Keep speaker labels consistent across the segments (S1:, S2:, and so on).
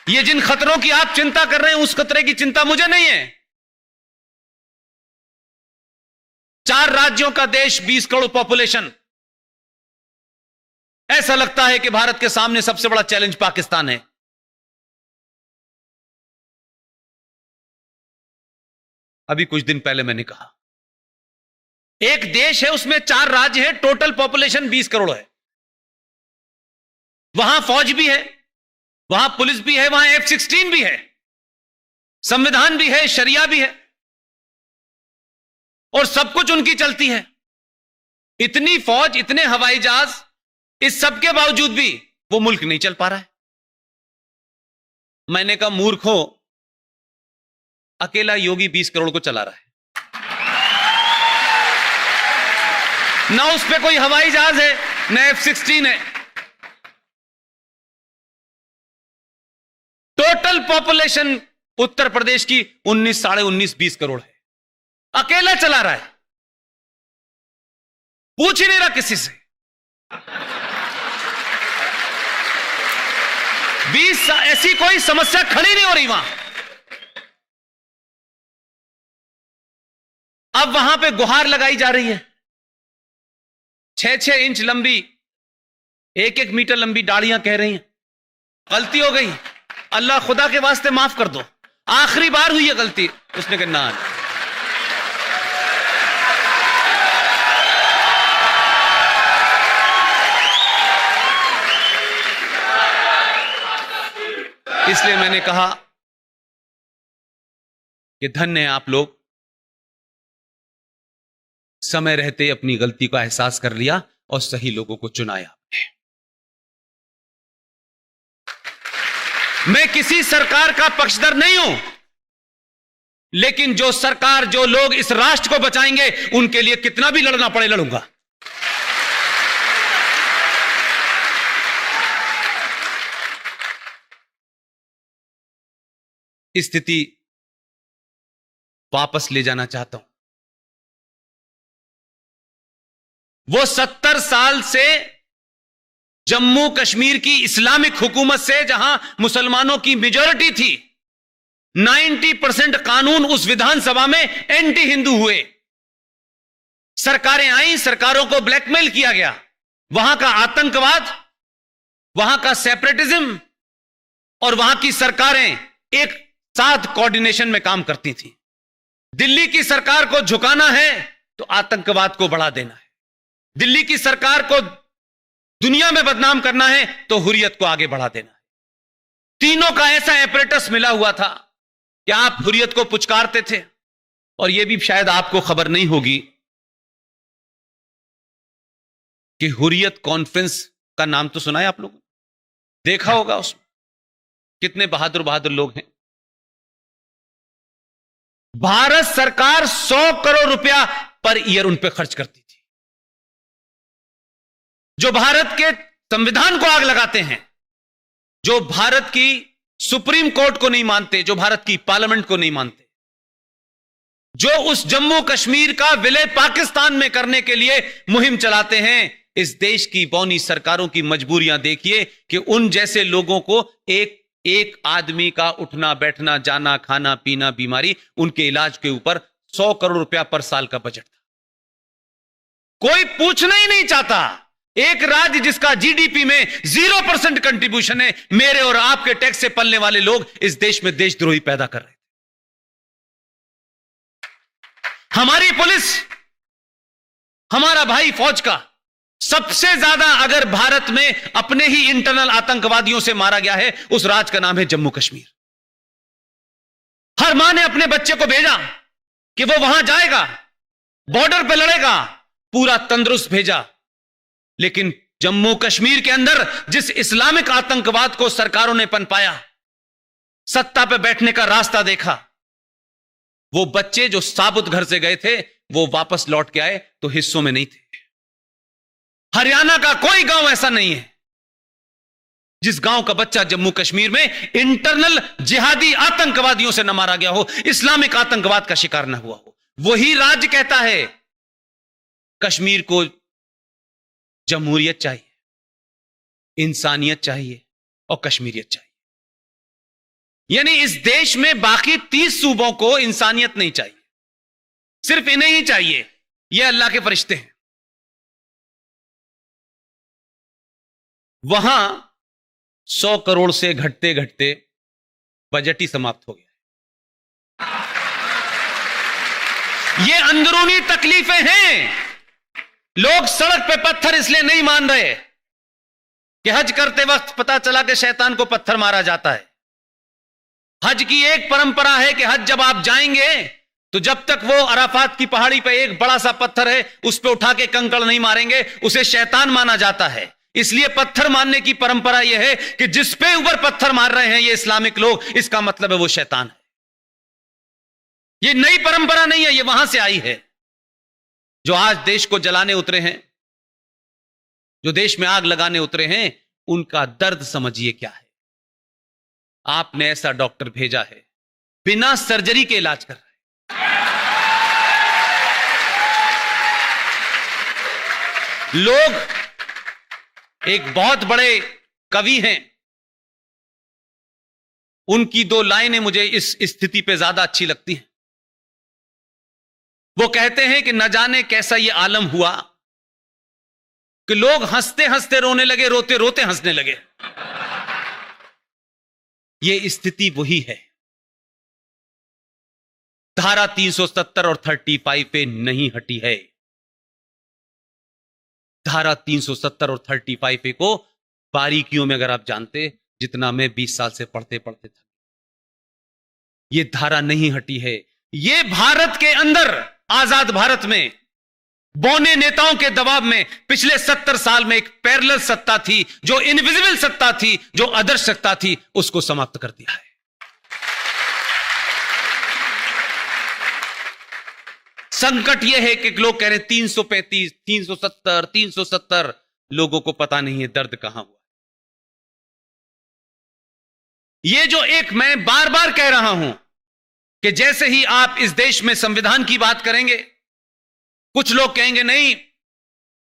S1: ये जिन खतरों की आप चिंता कर रहे हैं, उस खतरे की चिंता मुझे नहीं है। 4 राज्यों का देश, 20 करोड़ पॉपुलेशन। ऐसा लगता है कि भारत के सामने सबसे बड़ा चैलेंज पाकिस्तान है। अभी कुछ दिन पहले मैंने कहा, एक देश है, उसमें 4 राज्य हैं, टोटल पॉपुलेशन 20 करोड़ है। वहां फौज भी है, वहां पुलिस भी है, वहां F-16 भी है, संविधान भी है, शरिया भी है, और सब कुछ उनकी चलती है। इतनी फौज, इतने हवाई जहाज, इस सब के बावजूद भी वो मुल्क नहीं चल पा रहा है। मैंने कहा, मूर्खों, अकेला योगी 20 करोड़ को चला रहा है। ना उस पे कोई हवाई जहाज है, ना F-16 है। टोटल पॉपुलेशन उत्तर प्रदेश की 19, साढ़े 19, 20 करोड़ है। अकेला चला रहा है, पूछ ही नहीं रहा किसी से। 20, ऐसी कोई समस्या खड़ी नहीं हो रही वहां। अब वहां पे गुहार लगाई जा रही है, 6-6 इंच लंबी, 1-1 मीटर लंबी डालियां कह रही हैं गलती हो गई, अल्लाह खुदा के वास्ते माफ कर दो, आखिरी बार हुई है गलती। उसने कहा ना, इसलिए मैंने कहा कि धन्य है आप लोग, समय रहते अपनी गलती का एहसास कर लिया और सही लोगों को चुनाया आपने। मैं किसी सरकार का पक्षधर नहीं हूं, लेकिन जो सरकार, जो लोग इस राष्ट्र को बचाएंगे, उनके लिए कितना भी लड़ना पड़े लड़ूंगा। स्थिति वापस ले जाना चाहता हूं। वो 70 साल से जम्मू कश्मीर की इस्लामिक हुकूमत से, जहां मुसलमानों की मेजॉरिटी थी, 90% कानून उस विधानसभा में एंटी हिंदू हुए। सरकारें आई, सरकारों को ब्लैकमेल किया गया, वहां का आतंकवाद, वहां का सेपरेटिज्म, और वहां की सरकारें एक साथ कोऑर्डिनेशन में काम करती थी। दिल्ली की सरकार को झुकाना है तो आतंकवाद को बढ़ा देना है, दिल्ली की सरकार को दुनिया में बदनाम करना है तो हुर्रियत को आगे बढ़ा देना है। तीनों का ऐसा एपरेटस मिला हुआ था कि आप हुर्रियत को पुचकारते थे। और यह भी शायद आपको खबर नहीं होगी कि हुर्रियत कॉन्फ्रेंस का नाम तो सुना है आप लोगों ने, देखा होगा, उसमें कितने बहादुर बहादुर लोग हैं। भारत सरकार 100 करोड़ रुपया पर ईयर उन पर खर्च करती थी। जो भारत के संविधान को आग लगाते हैं, जो भारत की सुप्रीम कोर्ट को नहीं मानते, जो भारत की पार्लियामेंट को नहीं मानते, जो उस जम्मू कश्मीर का विलय पाकिस्तान में करने के लिए मुहिम चलाते हैं, इस देश की बौनी सरकारों की मजबूरियां देखिए कि उन जैसे लोगों को एक आदमी का उठना बैठना, जाना, खाना पीना, बीमारी, उनके इलाज के ऊपर 100 करोड़ रुपया पर साल का बजट था। कोई पूछना ही नहीं चाहता। एक राज्य जिसका जीडीपी में 0% कंट्रीब्यूशन है, मेरे और आपके टैक्स से पलने वाले लोग इस देश में देशद्रोही पैदा कर रहे थे। हमारी पुलिस, हमारा भाई फौज का सबसे ज्यादा अगर भारत में अपने ही इंटरनल आतंकवादियों से मारा गया है, उस राज्य का नाम है जम्मू कश्मीर। हर मां ने अपने बच्चे को भेजा कि वो वहां जाएगा, बॉर्डर पे लड़ेगा, पूरा तंदुरुस्त भेजा। लेकिन जम्मू कश्मीर के अंदर जिस इस्लामिक आतंकवाद को सरकारों ने पनपाया, सत्ता पे बैठने का रास्ता देखा, वो बच्चे जो साबुत घर से गए थे, वो वापस लौट के आए तो हिस्सों में नहीं थे। हरियाणा का कोई गांव ऐसा नहीं है जिस गांव का बच्चा जम्मू कश्मीर में इंटरनल जिहादी आतंकवादियों से न मारा गया हो, इस्लामिक आतंकवाद का शिकार न हुआ हो। वही राज्य कहता है कश्मीर को जमहूरियत चाहिए, इंसानियत चाहिए और कश्मीरियत चाहिए। यानी इस देश में बाकी 30 सूबों को इंसानियत नहीं चाहिए, सिर्फ इन्हें ही चाहिए। ये अल्लाह के फरिश्ते हैं। वहां 100 करोड़ से घटते घटते बजट ही समाप्त हो गया। ये अंदरूनी तकलीफें हैं। लोग सड़क पे पत्थर इसलिए नहीं मान रहे कि हज करते वक्त पता चला कि शैतान को पत्थर मारा जाता है। हज की एक परंपरा है कि हज जब आप जाएंगे तो जब तक वो अराफात की पहाड़ी पे एक बड़ा सा पत्थर है उस पे उठा के कंकड़ नहीं मारेंगे, उसे शैतान माना जाता है। इसलिए पत्थर मारने की परंपरा यह है कि जिस पे ऊपर पत्थर मार रहे हैं ये इस्लामिक लोग, इसका मतलब है वो शैतान है। ये नई परंपरा नहीं है, ये वहां से आई है। जो आज देश को जलाने उतरे हैं, जो देश में आग लगाने उतरे हैं, उनका दर्द समझिए क्या है। आपने ऐसा डॉक्टर भेजा है बिना सर्जरी के इलाज कर रहा है। लोग, एक बहुत बड़े कवि हैं, उनकी 2 लाइनें मुझे इस स्थिति पे ज्यादा अच्छी लगती हैं। वो कहते हैं कि न जाने कैसा ये आलम हुआ कि लोग हंसते हंसते रोने लगे, रोते रोते हंसने लगे। ये स्थिति वही है। धारा 370 और 35 पे नहीं हटी है। धारा 370 और 35 को बारीकियों में अगर आप जानते, जितना मैं 20 साल से पढ़ते पढ़ते था, यह धारा नहीं हटी है। यह भारत के अंदर, आजाद भारत में बौने नेताओं के दबाव में पिछले 70 साल में एक पैरेलल सत्ता थी, जो इनविजिबल सत्ता थी, जो आदर्श सत्ता थी, उसको समाप्त कर दिया है। संकट यह है कि लोग कह रहे हैं 335, 370, 370, लोगों को पता नहीं है दर्द कहां हुआ। यह जो एक मैं बार बार कह रहा हूं कि जैसे ही आप इस देश में संविधान की बात करेंगे, कुछ लोग कहेंगे नहीं,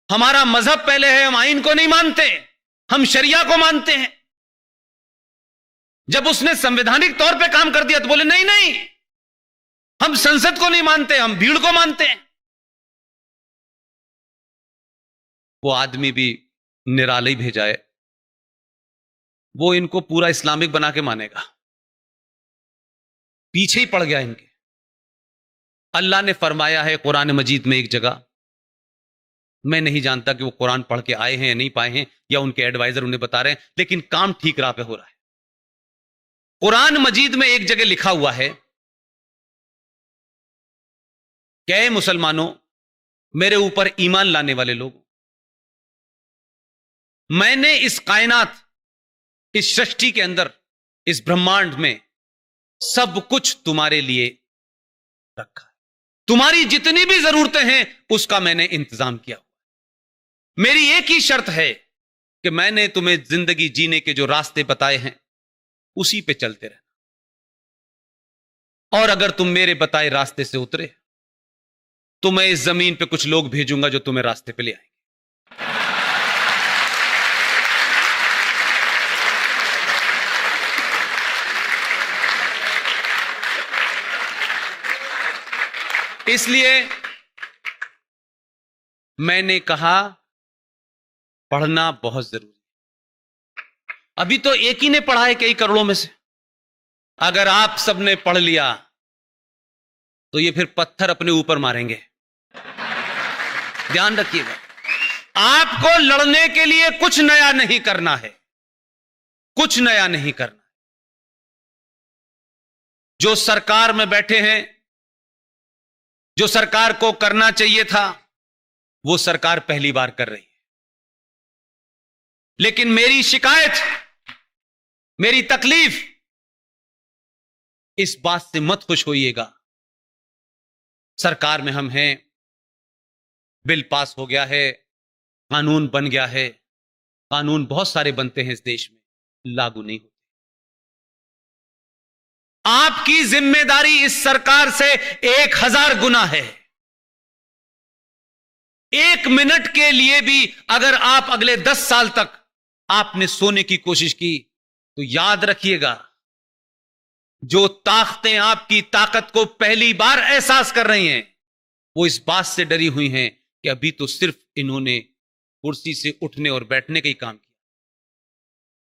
S1: हमारा मजहब पहले है, हम आईन को नहीं मानते, हम शरिया को मानते हैं। जब उसने संवैधानिक तौर पे काम कर दिया तो बोले नहीं नहीं, हम संसद को नहीं मानते, हम भीड़ को मानते हैं। वो आदमी भी निराला ही भेजा है, वो इनको पूरा इस्लामिक बना के मानेगा, पीछे ही पड़ गया इनके। अल्लाह ने फरमाया है कुरान मजीद में एक जगह, मैं नहीं जानता कि वो कुरान पढ़ के आए हैं या नहीं पाए हैं, या उनके एडवाइजर उन्हें बता रहे हैं, लेकिन काम ठीक राह पे हो रहा है। कुरान मजीद में एक जगह लिखा हुआ है कि मुसलमानों, मेरे ऊपर ईमान लाने वाले लोग, मैंने इस कायनात, इस सृष्टि के अंदर, इस ब्रह्मांड में सब कुछ तुम्हारे लिए रखा है। तुम्हारी जितनी भी जरूरतें हैं उसका मैंने इंतजाम किया। मेरी एक ही शर्त है कि मैंने तुम्हें जिंदगी जीने के जो रास्ते बताए हैं उसी पे चलते रहना, और अगर तुम मेरे बताए रास्ते से उतरे तो मैं इस जमीन पे कुछ लोग भेजूंगा जो तुम्हें रास्ते पे ले आएंगे। इसलिए मैंने कहा पढ़ना बहुत जरूरी है। अभी तो एक ही ने पढ़ा है कई करोड़ों में से। अगर आप सबने पढ़ लिया तो ये फिर पत्थर अपने ऊपर मारेंगे। ध्यान रखिएगा, आपको लड़ने के लिए कुछ नया नहीं करना है, कुछ नया नहीं करना। जो सरकार में बैठे हैं, जो सरकार को करना चाहिए था, वो सरकार पहली बार कर रही है। लेकिन मेरी शिकायत, मेरी तकलीफ, इस बात से मत खुश होइएगा, सरकार में हम हैं, बिल पास हो गया है, कानून बन गया है। कानून बहुत सारे बनते हैं इस देश में, लागू नहीं होते। आपकी जिम्मेदारी इस सरकार से 1000 गुना है। 1 मिनट के लिए भी अगर आप अगले 10 साल तक आपने सोने की कोशिश की तो याद रखिएगा, जो ताकतें आपकी ताकत को पहली बार एहसास कर रही हैं, वो इस बात से डरी हुई हैं कि अभी तो सिर्फ इन्होंने कुर्सी से उठने और बैठने का ही काम किया।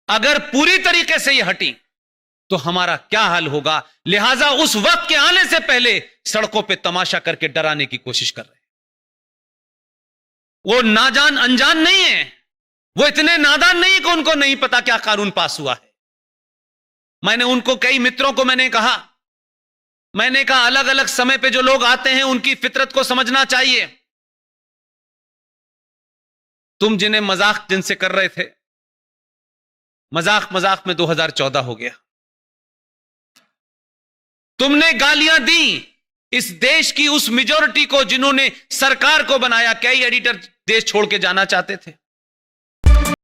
S1: अगर पूरी तरीके से ये हटी तो हमारा क्या हाल होगा। लिहाजा उस वक्त के आने से पहले सड़कों पे तमाशा करके डराने की कोशिश कर रहे हैं। वो नाजान अनजान नहीं है, वो इतने नादान नहीं कि उनको नहीं पता क्या कानून पास हुआ है। मैंने उनको, कई मित्रों को मैंने कहा अलग अलग समय पे जो लोग आते हैं उनकी फितरत को समझना चाहिए। तुम जिन्हें मजाक जिनसे कर रहे थे, मजाक में 2014 हो गया। तुमने गालियां दी इस देश की उस मेजॉरिटी को जिन्होंने सरकार को बनाया। कई एडिटर देश छोड़ के जाना चाहते थे,